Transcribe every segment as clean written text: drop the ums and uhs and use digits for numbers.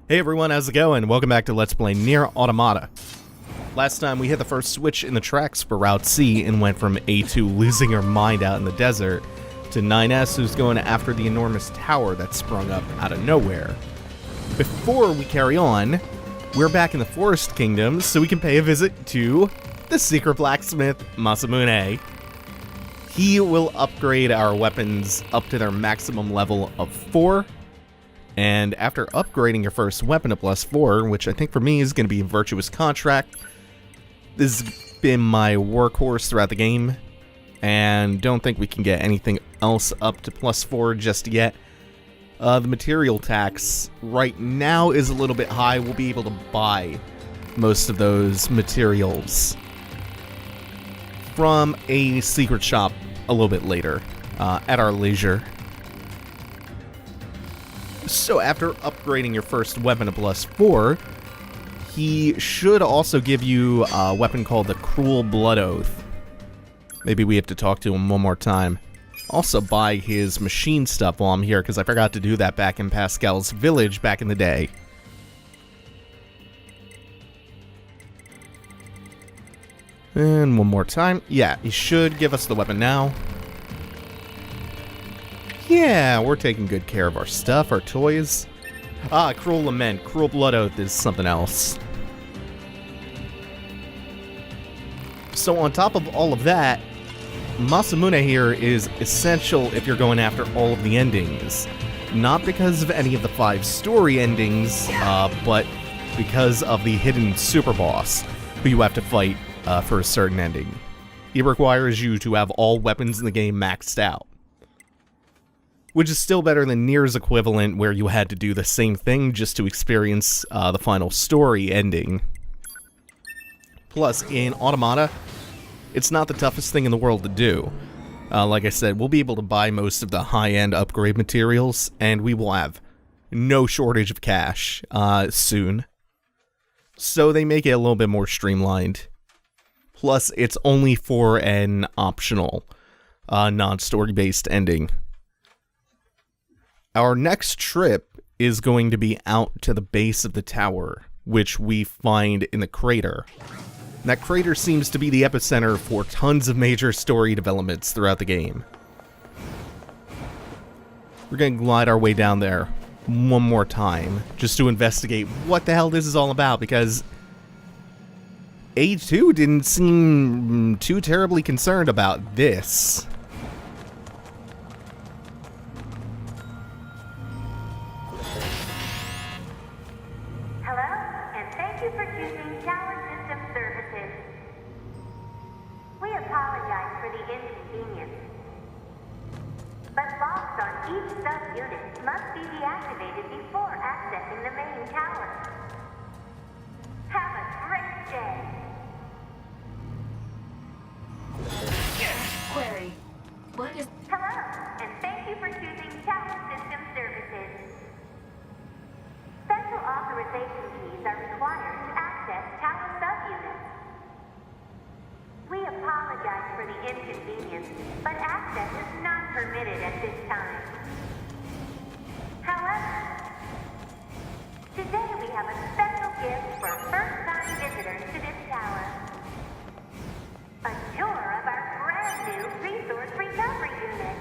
Hey everyone, how's it going? Welcome back to Let's Play Nier Automata. Last time we hit the first switch in the tracks for Route C and went from A2 losing her mind out in the desert to 9S who's going after the enormous tower that sprung up out of nowhere. Before we carry on, we're back in the Forest Kingdom so we can pay a visit to the secret blacksmith, Masamune. He will upgrade our weapons up to their maximum level of 4. And after upgrading your first weapon to +4, which I think for me is going to be a Virtuous Contract, this has been my workhorse throughout the game, and don't think we can get anything else up to +4 just yet. The material tax right now is a little bit high. We'll be able to buy most of those materials from a secret shop a little bit later, at our leisure. So after upgrading your first weapon to +4, he should also give you a weapon called the Cruel Blood Oath. Maybe we have to talk to him one more time. Also buy his machine stuff while I'm here, because I forgot to do that back in Pascal's village back in the day. And one more time. Yeah, he should give us the weapon now. Yeah, we're taking good care of our stuff, our toys. Cruel Lament. Cruel Blood Oath is something else. So on top of all of that, Masamune here is essential if you're going after all of the endings. Not because of any of the 5 story endings, but because of the hidden super boss, who you have to fight for a certain ending. He requires you to have all weapons in the game maxed out. Which is still better than Nier's equivalent, where you had to do the same thing just to experience the final story ending. Plus, in Automata, it's not the toughest thing in the world to do. Like I said, we'll be able to buy most of the high-end upgrade materials, and we will have no shortage of cash soon. So they make it a little bit more streamlined. Plus, it's only for an optional, non-story-based ending. Our next trip is going to be out to the base of the tower, which we find in the crater. That crater seems to be the epicenter for tons of major story developments throughout the game. We're going to glide our way down there one more time, just to investigate what the hell this is all about, because A2 didn't seem too terribly concerned about this. Each sub-unit must be deactivated before accessing the main tower. Have a great day. Query. What is... Hello, and thank you for choosing Tower System Services. Special authorization keys are required to access tower sub-units. We apologize for the inconvenience, but access is not permitted at this time. However, today we have a special gift for first-time visitors to this tower. A tour of our brand new resource recovery unit.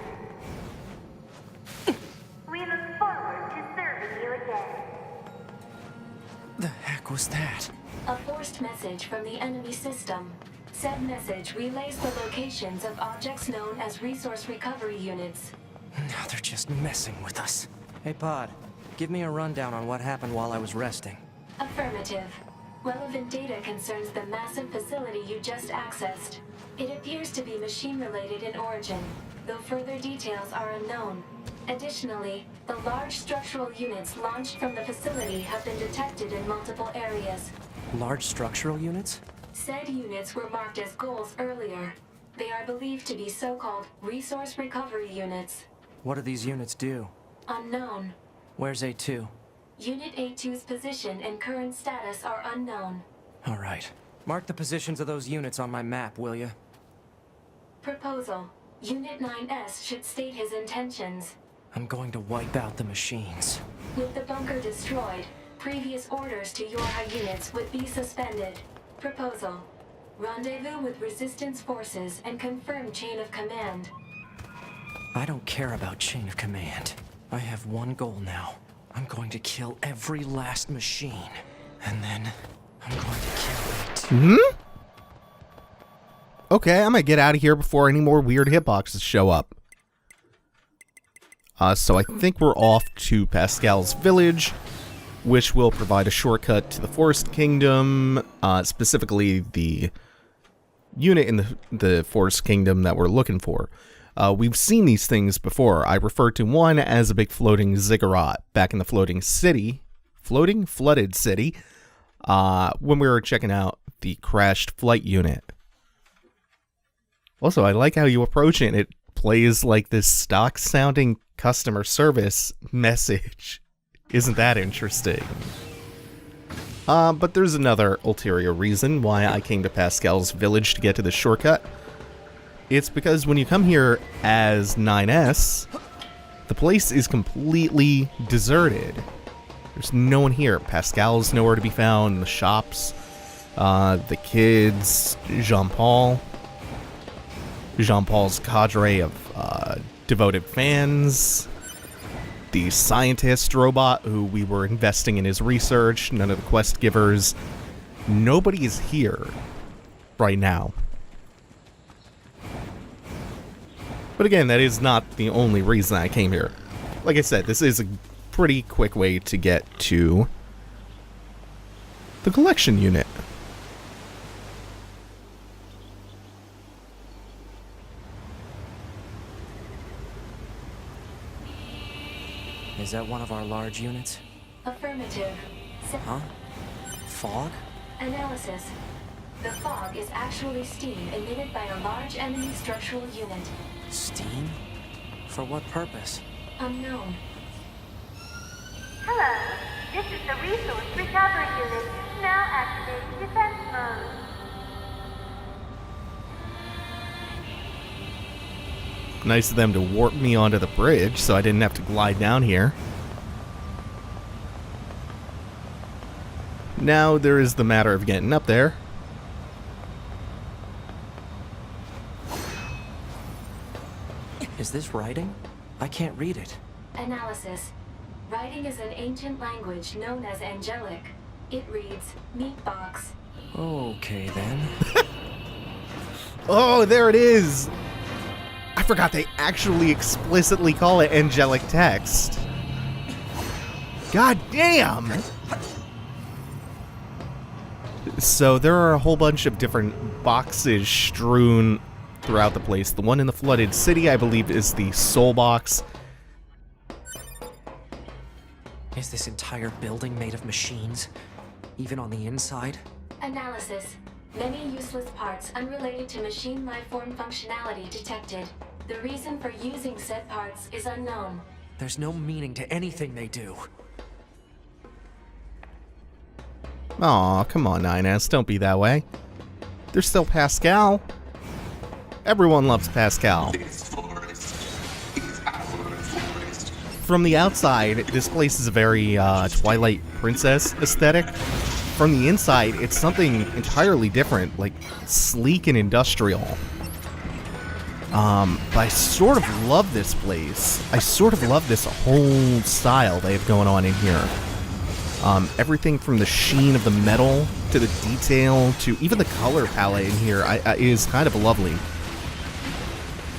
We look forward to serving you again. The heck was that? A forced message from the enemy system. Said message relays the locations of objects known as resource recovery units. Now they're just messing with us. Hey, Pod. Give me a rundown on what happened while I was resting. Affirmative. Relevant data concerns the massive facility you just accessed. It appears to be machine-related in origin, though further details are unknown. Additionally, the large structural units launched from the facility have been detected in multiple areas. Large structural units? Said units were marked as goals earlier. They are believed to be so-called resource recovery units. What do these units do? Unknown. Where's A2? Unit A2's position and current status are unknown. All right. Mark the positions of those units on my map, will you? Proposal. Unit 9S should state his intentions. I'm going to wipe out the machines. With the bunker destroyed, Previous orders to Yorha units would be suspended. Proposal. Rendezvous with resistance forces and confirm chain of command. I don't care about chain of command. I have one goal now. I'm going to kill every last machine. And then I'm going to kill it. Okay, I'm gonna get out of here before any more weird hitboxes show up. So I think we're off to Pascal's village, which will provide a shortcut to the Forest Kingdom, specifically the unit in the Forest Kingdom that we're looking for. We've seen these things before. I referred to one as a big floating ziggurat back in the floating flooded city, when we were checking out the crashed flight unit. Also, I like how you approach it. It plays like this stock-sounding customer service message. Isn't that interesting? But there's another ulterior reason why I came to Pascal's village to get to the shortcut. It's because when you come here as 9S, the place is completely deserted. There's no one here. Pascal's nowhere to be found. The shops, the kids, Jean-Paul's cadre of devoted fans, the scientist robot who we were investing in his research, none of the quest givers. Nobody is here right now. But again, that is not the only reason I came here. Like I said, this is a pretty quick way to get to the collection unit. Is that one of our large units? Affirmative. Huh? Fog? Analysis. The fog is actually steam emitted by a large enemy structural unit. Steam? For what purpose? Unknown. Hello, this is the resource recovery unit. Now activating defense mode. Nice of them to warp me onto the bridge so I didn't have to glide down here. Now there is the matter of getting up there. Is this writing? I can't read it. Analysis. Writing is an ancient language known as angelic. It reads, meat box. Okay then. Oh, there it is! I forgot they actually explicitly call it angelic text. God damn! So there are a whole bunch of different boxes strewn throughout the place. The one in the flooded city, I believe, is the soul box. Is this entire building made of machines? Even on the inside? Analysis. Many useless parts unrelated to machine lifeform functionality detected. The reason for using said parts is unknown. There's no meaning to anything they do. Aw, come on, 9S, don't be that way. There's still Pascal. Everyone loves Pascal. From the outside, this place is a very Twilight Princess aesthetic. From the inside, it's something entirely different, like sleek and industrial. But I sort of love this place. I sort of love this whole style they have going on in here. Everything from the sheen of the metal to the detail to even the color palette in here is kind of lovely.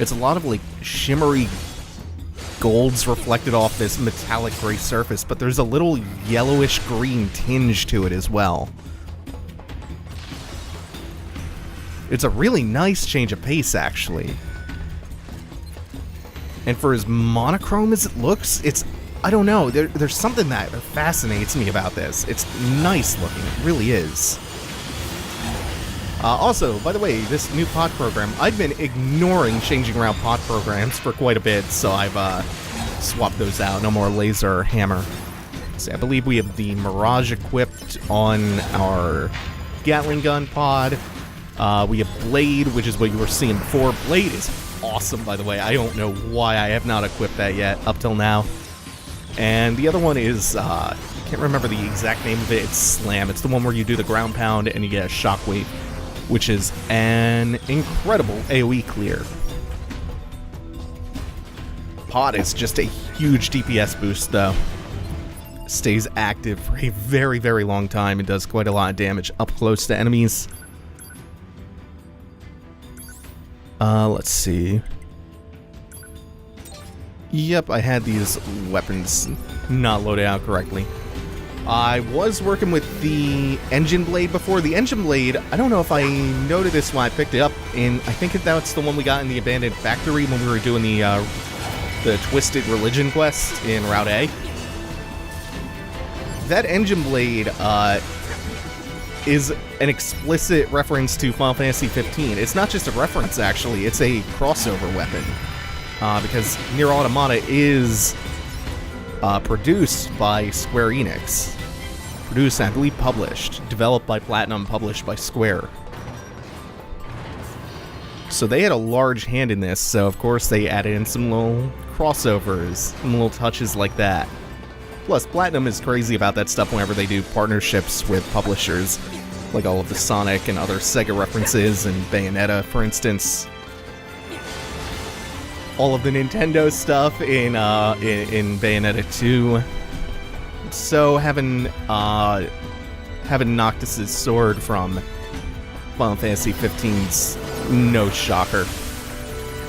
It's a lot of like shimmery golds reflected off this metallic gray surface, but there's a little yellowish green tinge to it as well. It's a really nice change of pace, actually. And for as monochrome as it looks, it's, I don't know, there's something that fascinates me about this. It's nice looking, it really is. Also, by the way, this new pod program, I've been ignoring changing around pod programs for quite a bit, so I've swapped those out. No more laser hammer. So I believe we have the Mirage equipped on our Gatling gun pod. We have Blade, which is what you were seeing before. Blade is awesome, by the way. I don't know why I have not equipped that yet, up till now. And the other one is, I can't remember the exact name of it, it's Slam. It's the one where you do the ground pound and you get a shockwave, which is an incredible AoE clear. Pot is just a huge DPS boost, though. Stays active for a very, very long time and does quite a lot of damage up close to enemies. Let's see. Yep, I had these weapons not loaded out correctly. I was working with the engine blade before. The engine blade, I don't know if I noted this when I picked it up, and I think that's the one we got in the abandoned factory when we were doing the Twisted Religion quest in Route A. That engine blade is an explicit reference to Final Fantasy 15. It's not just a reference, actually. It's a crossover weapon. Because Nier Automata is produced by Square Enix. Produced, I believe, published. Developed by Platinum, published by Square. So they had a large hand in this, so of course they added in some little crossovers, and little touches like that. Plus, Platinum is crazy about that stuff whenever they do partnerships with publishers, like all of the Sonic and other Sega references, and Bayonetta, for instance. All of the Nintendo stuff in Bayonetta 2. So having Noctis's sword from Final Fantasy 15's no shocker.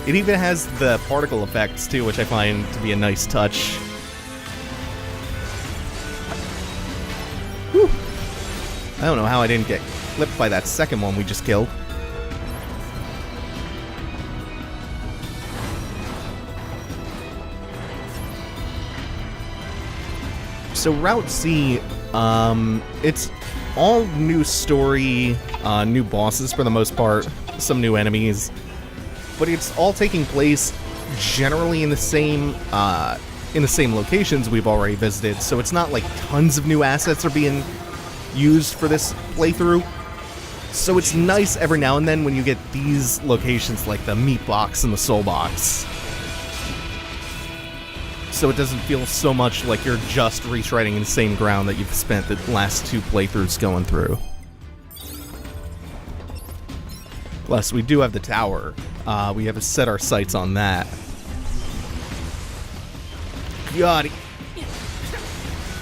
It even has the particle effects too, which I find to be a nice touch. Whew. I don't know how I didn't get clipped by that second one we just killed. So Route C, it's all new story, new bosses for the most part, some new enemies, but it's all taking place generally in the same locations we've already visited. So it's not like tons of new assets are being used for this playthrough. So it's nice every now and then when you get these locations like the meat box and the soul box. So it doesn't feel so much like you're just retreading the same ground that you've spent the last two playthroughs going through. Plus, we do have the tower. We have to set our sights on that. God,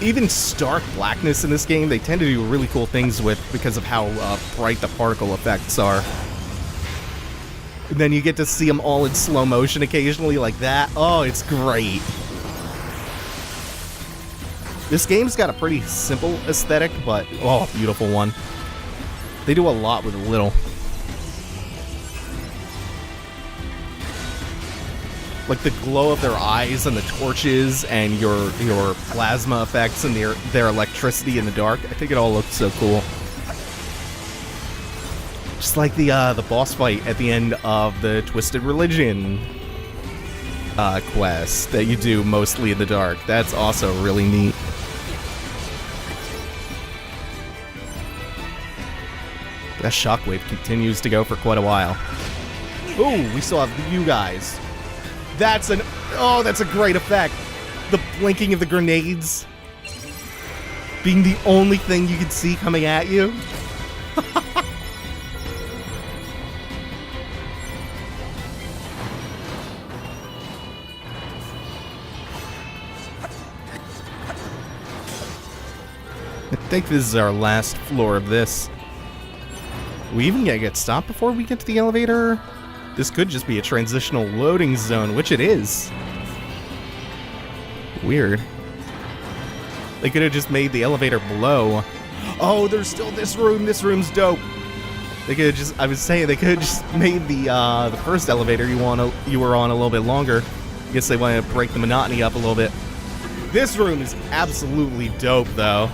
even stark blackness in this game, they tend to do really cool things with because of how bright the particle effects are. And then you get to see them all in slow motion occasionally like that. Oh, it's great. This game's got a pretty simple aesthetic, but, oh, beautiful one. They do a lot with a little. Like the glow of their eyes and the torches and your plasma effects and their electricity in the dark. I think it all looks so cool. Just like the boss fight at the end of the Twisted Religion quest that you do mostly in the dark. That's also really neat. That shockwave continues to go for quite a while. Ooh, we still have you guys. That's a great effect. The blinking of the grenades being the only thing you can see coming at you. I think this is our last floor of this. We even gotta get stopped before we get to the elevator? This could just be a transitional loading zone, which it is. Weird. They could have just made the elevator below. Oh, there's still this room. This room's dope. They could have just, I was saying, they could have just made the first elevator you were on a little bit longer. I guess they want to break the monotony up a little bit. This room is absolutely dope, though.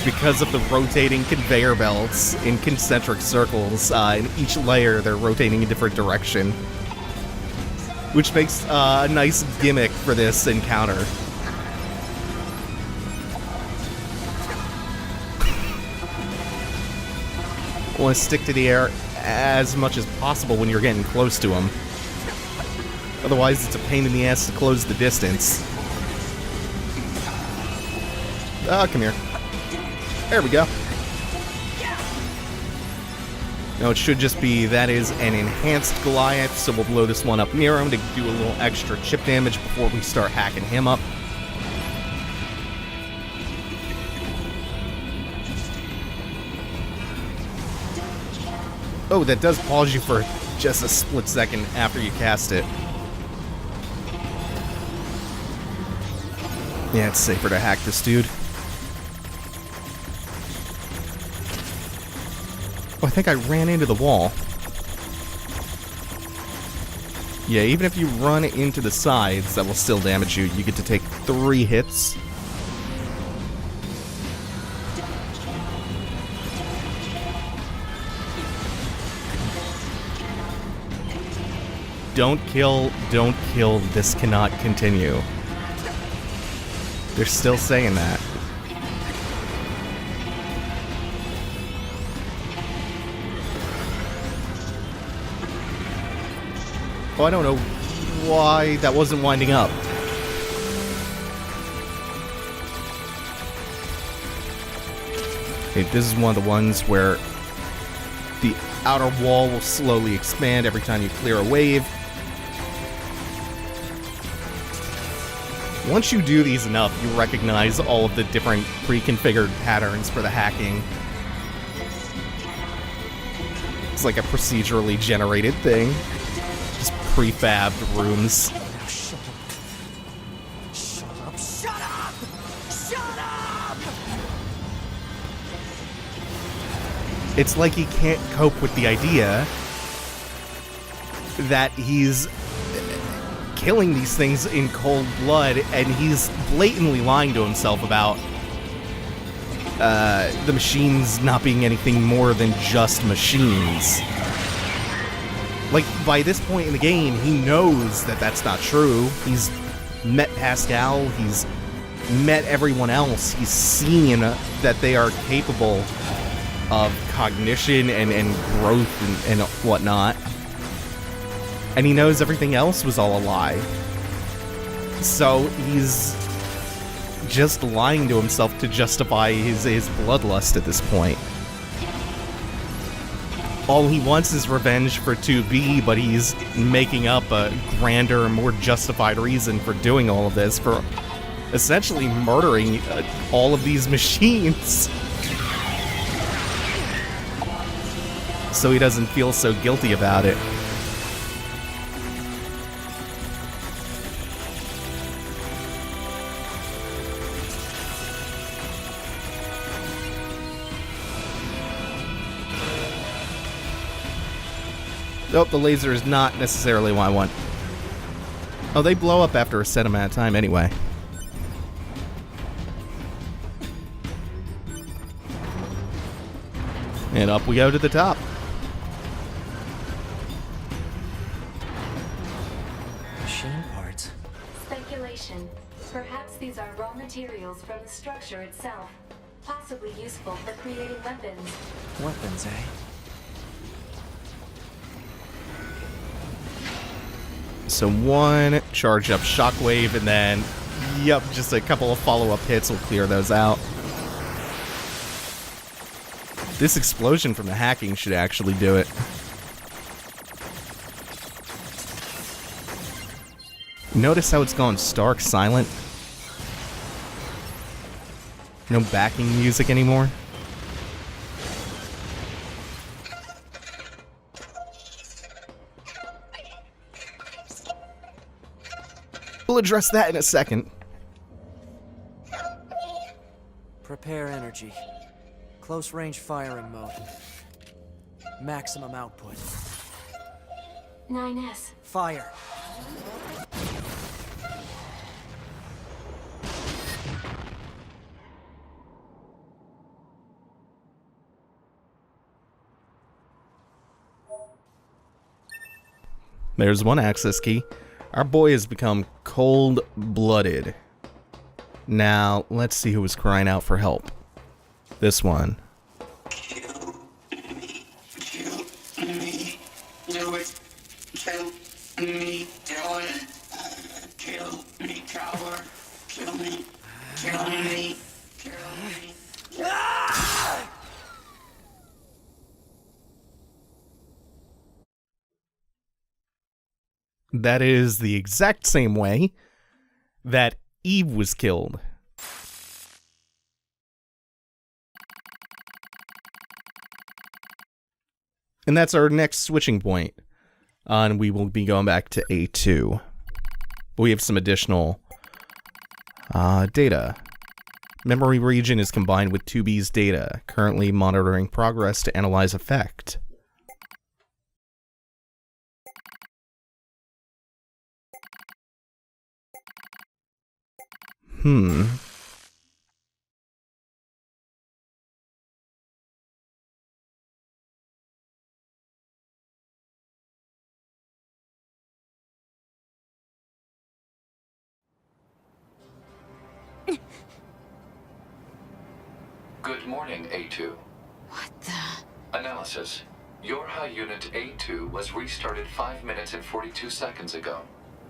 Because of the rotating conveyor belts in concentric circles. In each layer, they're rotating in a different direction. Which makes a nice gimmick for this encounter. Want to stick to the air as much as possible when you're getting close to them. Otherwise, it's a pain in the ass to close the distance. Come here. There we go. No, it should just be, that is an enhanced Goliath, so we'll blow this one up near him to do a little extra chip damage before we start hacking him up. Oh, that does pause you for just a split second after you cast it. Yeah, it's safer to hack this dude. Oh, I think I ran into the wall. Yeah, even if you run into the sides, that will still damage you. You get to take 3 hits. Don't kill, this cannot continue. They're still saying that. Oh, I don't know why that wasn't winding up. Okay, this is one of the ones where the outer wall will slowly expand every time you clear a wave. Once you do these enough, you recognize all of the different pre-configured patterns for the hacking. It's like a procedurally generated thing. Just prefabbed rooms. Shut up! Shut up! Shut up! It's like he can't cope with the idea that he's killing these things in cold blood, and he's blatantly lying to himself about the machines not being anything more than just machines. Like, by this point in the game, he knows that that's not true. He's met Pascal, he's met everyone else, he's seen that they are capable of cognition and growth and whatnot. And he knows everything else was all a lie. So he's just lying to himself to justify his bloodlust at this point. All he wants is revenge for 2B, but he's making up a grander, more justified reason for doing all of this, for essentially murdering all of these machines. So he doesn't feel so guilty about it. Nope, the laser is not necessarily what I want. Oh, they blow up after a set amount of time anyway. And up we go to the top. Machine parts. Speculation. Perhaps these are raw materials from the structure itself, possibly useful for creating weapons. Weapons, eh? So one charge up shockwave, and then, yep, just a couple of follow-up hits will clear those out. This explosion from the hacking should actually do it. Notice how it's gone stark silent? No backing music anymore? We'll address that in a second. Prepare energy. Close range firing mode. Maximum output. 9S. Fire. There's one access key. Our boy has become cold-blooded. Now, let's see who was crying out for help. This one. Kill me, do it, kill me, do it, kill me, coward, kill me, kill me, kill That is the exact same way that Eve was killed. And that's our next switching point. And we will be going back to A2. But we have some additional data. Memory region is combined with 2B's data, currently monitoring progress to analyze effect. Good morning, A2. What the? Analysis. Your high unit A2 was restarted 5 minutes and 42 seconds ago.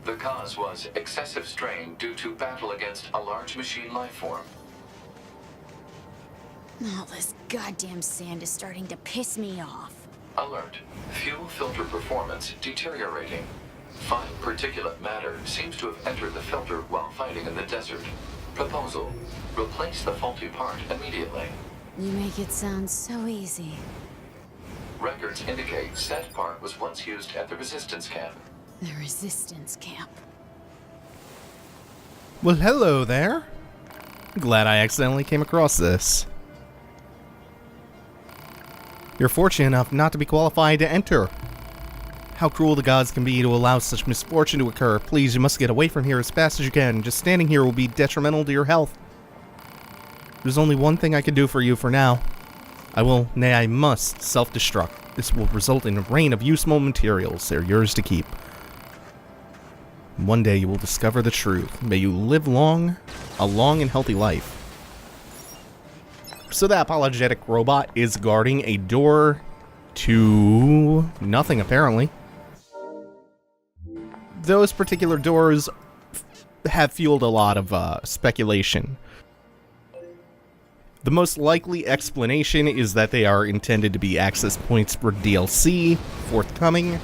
The cause was excessive strain due to battle against a large machine lifeform. All this goddamn sand is starting to piss me off. Alert. Fuel filter performance deteriorating. Fine particulate matter seems to have entered the filter while fighting in the desert. Proposal. Replace the faulty part immediately. You make it sound so easy. Records indicate said part was once used at the resistance camp. The resistance camp. Well, hello there. Glad I accidentally came across this. You're fortunate enough not to be qualified to enter. How cruel the gods can be to allow such misfortune to occur. Please, you must get away from here as fast as you can. Just standing here will be detrimental to your health. There's only one thing I can do for you for now. I must self-destruct. This will result in a rain of useful materials. They're yours to keep. One day you will discover the truth. May you live a long and healthy life. So the apologetic robot is guarding a door to nothing, apparently. Those particular doors have fueled a lot of speculation. The most likely explanation is that they are intended to be access points for DLC forthcoming.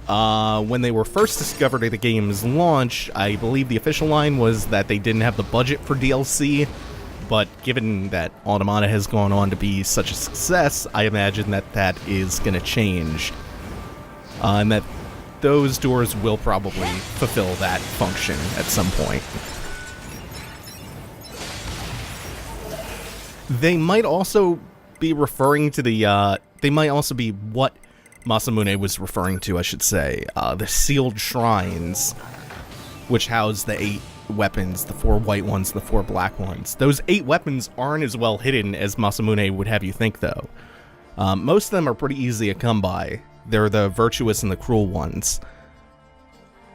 When they were first discovered at the game's launch, I believe the official line was that they didn't have the budget for DLC, but given that Automata has gone on to be such a success, I imagine that that is going to change. And that those doors will probably fulfill that function at some point. They might also be referring to the, they might also be what Masamune was referring to, I should say. The sealed shrines, which house the 8 weapons, the 4 white ones, the 4 black ones. Those 8 weapons aren't as well hidden as Masamune would have you think, though. Most of them are pretty easy to come by. They're the virtuous and the cruel ones.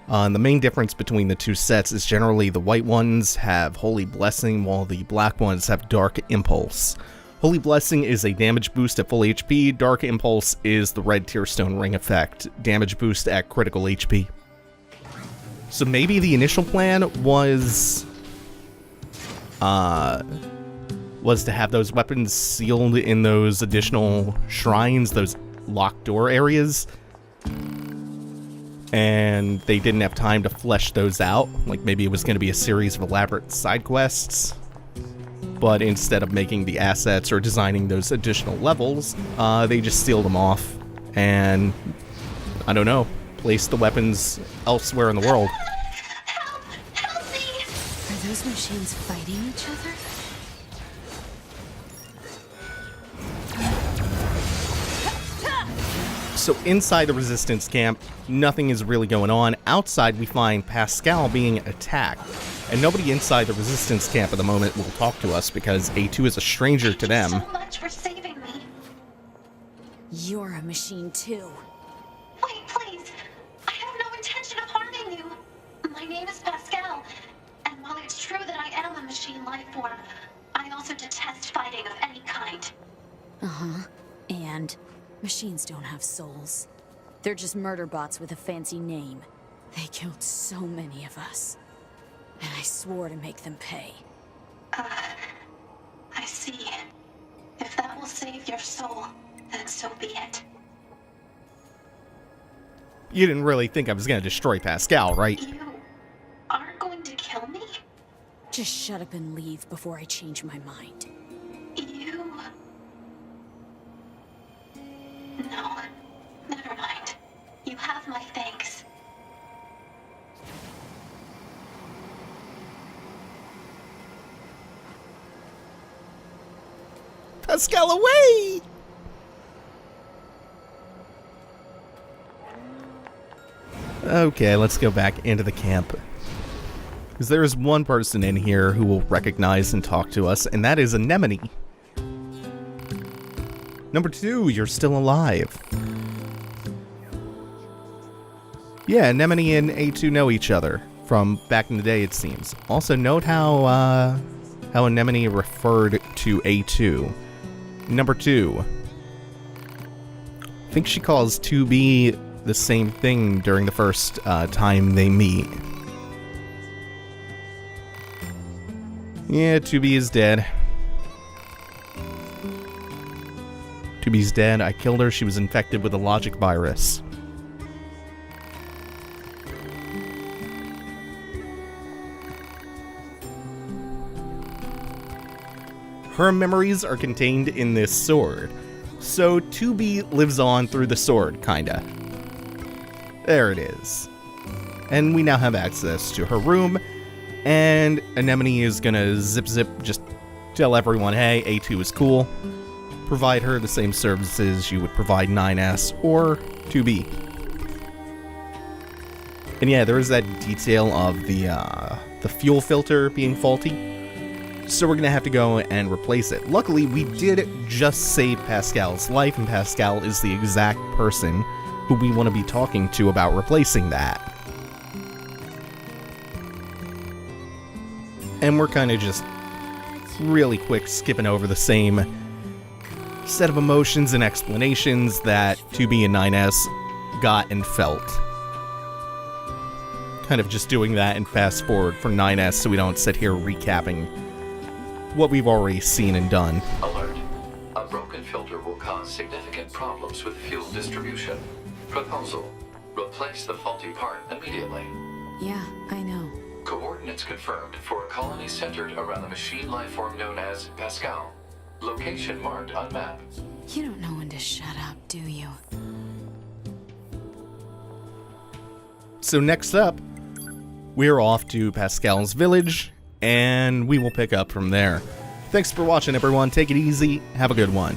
And the main difference between the two sets is generally the white ones have Holy Blessing, while the black ones have Dark Impulse. Holy Blessing is a damage boost at full HP, Dark Impulse is the red Tearstone Ring effect, damage boost at critical HP. So maybe the initial plan was to have those weapons sealed in those additional shrines, those locked door areas, and they didn't have time to flesh those out. Like maybe it was going to be a series of elaborate side quests, but instead of making the assets or designing those additional levels, they just sealed them off and, I don't know, placed the weapons elsewhere in the world. Help me! Are those machines fighting each other? So inside the resistance camp, nothing is really going on. Outside, we find Pascal being attacked. And nobody inside the resistance camp at the moment will talk to us because A2 is a stranger to them. Thank you so much for saving me. You're a machine too. Wait, please. I have no intention of harming you. My name is Pascal, and while it's true that I am a machine life form, I also detest fighting of any kind. Uh-huh. And machines don't have souls. They're just murder bots with a fancy name. They killed so many of us. And I swore to make them pay. I see. If that will save your soul, then so be it. You didn't really think I was gonna destroy Pascal, right? You aren't going to kill me? Just shut up and leave before I change my mind. You... No. Never mind. You have my thanks. Pascal, away! Okay, let's go back into the camp. Because there is one person in here who will recognize and talk to us, and that is Anemone. Number 2, you're still alive. Yeah, Anemone and A2 know each other from back in the day, it seems. Also, note how Anemone referred to A2. Number 2. I think she calls 2B the same thing during the first time they meet. Yeah, 2B is dead. 2B's dead. I killed her. She was infected with a logic virus. Her memories are contained in this sword. So 2B lives on through the sword, kinda. There it is. And we now have access to her room, and Anemone is gonna zip, just tell everyone, hey, A2 is cool. Provide her the same services you would provide 9S or 2B. And yeah, there is that detail of the fuel filter being faulty. So we're gonna have to go and replace it. Luckily, we did just save Pascal's life, and Pascal is the exact person who we want to be talking to about replacing that. And we're kind of just really quick skipping over the same set of emotions and explanations that 2B and 9S got and felt. Kind of just doing that and fast forward for 9S so we don't sit here recapping what we've already seen and done. Alert. A broken filter will cause significant problems with fuel distribution. Proposal. Replace the faulty part immediately. Yeah, I know. Coordinates confirmed for a colony centered around the machine lifeform known as Pascal. Location marked on map. You don't know when to shut up, do you? So next up, we're off to Pascal's village, and we will pick up from there. Thanks for watching, everyone. Take it easy. Have a good one.